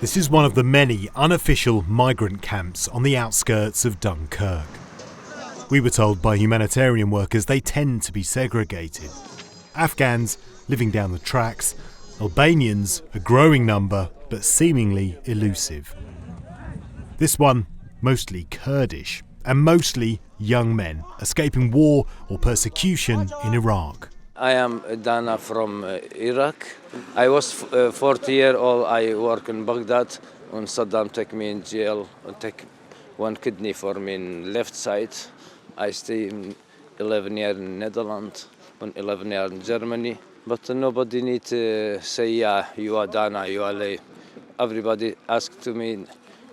This is one of the many unofficial migrant camps on the outskirts of Dunkirk. We were told by humanitarian workers they tend to be segregated. Afghans living down the tracks, Albanians a growing number but seemingly elusive. This one mostly Kurdish and mostly young men escaping war or persecution in Iraq. I am Dana from Iraq. I was 40 years old. I work in Baghdad when Saddam took me in jail and take one kidney for me in left side. I stay in 11 years in Netherlands and 11 years in Germany. But nobody need to say, yeah, you are Dana, you are Lay. Everybody asked to me,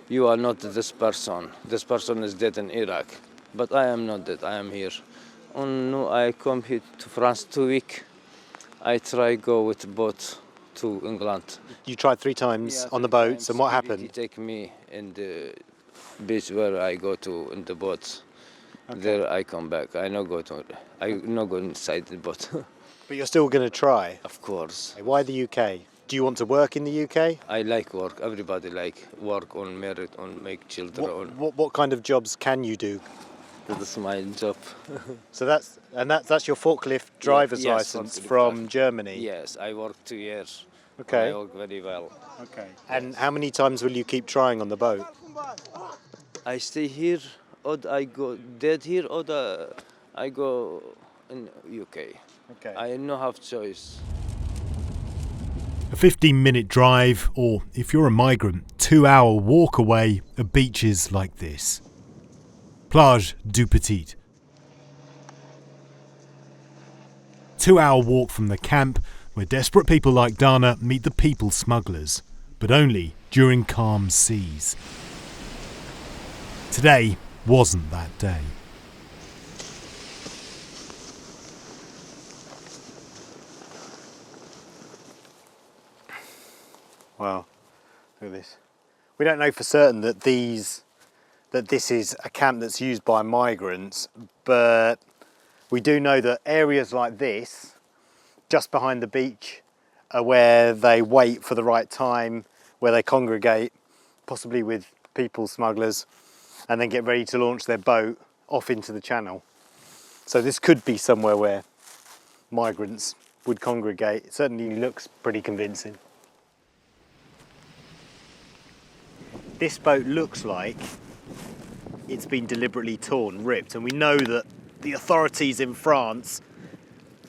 you are not this person. This person is dead in Iraq. But I am not dead, I am here. No, I come here to France 2 weeks. I try go with boat to England. You tried 3 times on the boats, and what happened? He take me in the beach where I go to in the boat. Okay. There I come back. I not go inside the boat. But you're still going to try? Of course. Why the UK? Do you want to work in the UK? I like work. Everybody like work on merit, on make children. What kind of jobs can you do? That's my job. So that's your forklift driver's license from Germany? Yes, I worked 2 years. Okay. I work very well. Okay. And how many times will you keep trying on the boat? I stay here, or I go dead here, or I go in UK. Okay. I no have choice. A 15-minute drive, or if you're a migrant, 2-hour walk away are beaches like this. Plage du Petit. 2-hour walk from the camp where desperate people like Dana meet the people smugglers, but only during calm seas. Today wasn't that day. Wow, look at this. We don't know for certain that this is a camp that's used by migrants, but we do know that areas like this, just behind the beach, are where they wait for the right time, where they congregate, possibly with people smugglers, and then get ready to launch their boat off into the channel. So this could be somewhere where migrants would congregate. It certainly looks pretty convincing. This boat looks like it's been deliberately torn, ripped, and we know that the authorities in France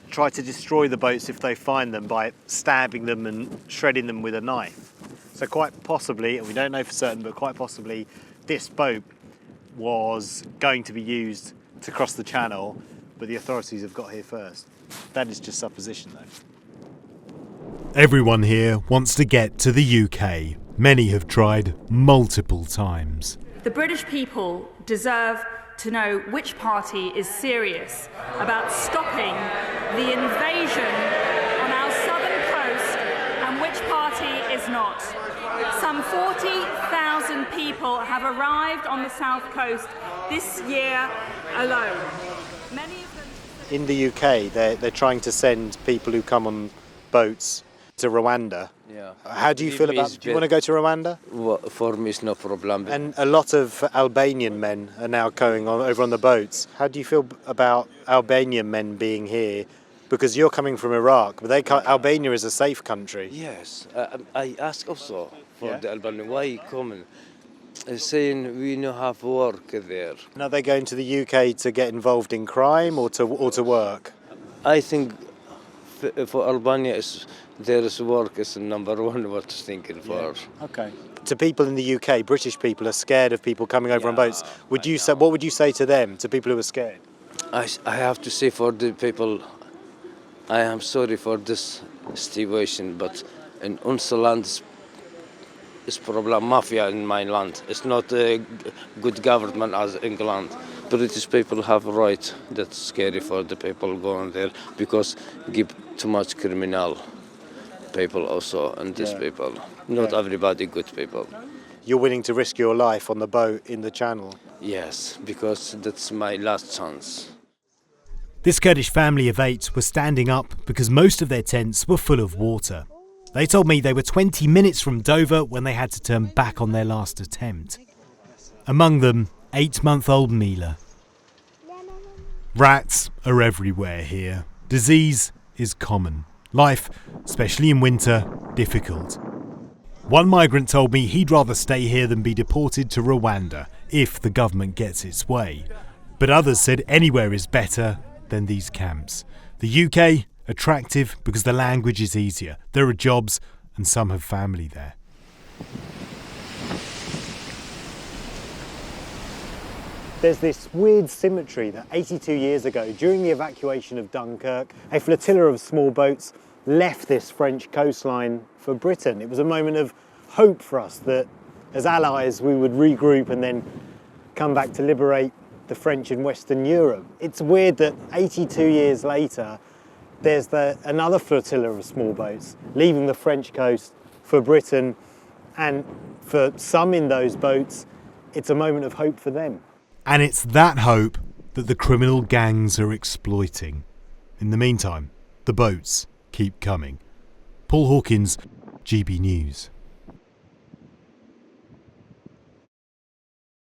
try to destroy the boats if they find them by stabbing them and shredding them with a knife. So quite possibly, and we don't know for certain, but quite possibly this boat was going to be used to cross the channel, but the authorities have got here first. That is just supposition though. Everyone here wants to get to the UK. Many have tried multiple times. The British people deserve to know which party is serious about stopping the invasion on our southern coast and which party is not. Some 40,000 people have arrived on the south coast this year alone. Many of them... In the UK, they're trying to send people who come on boats to Rwanda. Yeah. How do you feel about... Do you want to go to Rwanda? Well, for me, it's no problem. And a lot of Albanian men are now going on over on the boats. How do you feel about Albanian men being here? Because you're coming from Iraq, but Albania is a safe country. Yes, I ask also for the Albanian why he coming, saying we don't have work there. Now they're going to the UK to get involved in crime or to work. I think for Albania there's work is number one what thinking for. Okay. To people in the UK, British people are scared of people coming over on boats. What would you say to them, to people who are scared? I have to say for the people, I am sorry for this situation, but in our land is problem mafia in my land. It's not a good government as England. British people have a right. That's scary for the people going there because give too much criminal people also and these people. Not everybody good people. You're willing to risk your life on the boat in the channel? Yes, because that's my last chance. This Kurdish family of 8 were standing up because most of their tents were full of water. They told me they were 20 minutes from Dover when they had to turn back on their last attempt. Among them, 8-month-old Mila. Rats are everywhere here. Disease is common. Life, especially in winter, difficult. One migrant told me he'd rather stay here than be deported to Rwanda if the government gets its way. But others said anywhere is better than these camps. The UK, attractive because the language is easier. There are jobs and some have family there. There's this weird symmetry that 82 years ago, during the evacuation of Dunkirk, a flotilla of small boats left this French coastline for Britain. It was a moment of hope for us that as allies we would regroup and then come back to liberate the French in Western Europe. It's weird that 82 years later there's another flotilla of small boats leaving the French coast for Britain, and for some in those boats it's a moment of hope for them. And it's that hope that the criminal gangs are exploiting. In the meantime, the boats keep coming. Paul Hawkins, GB News.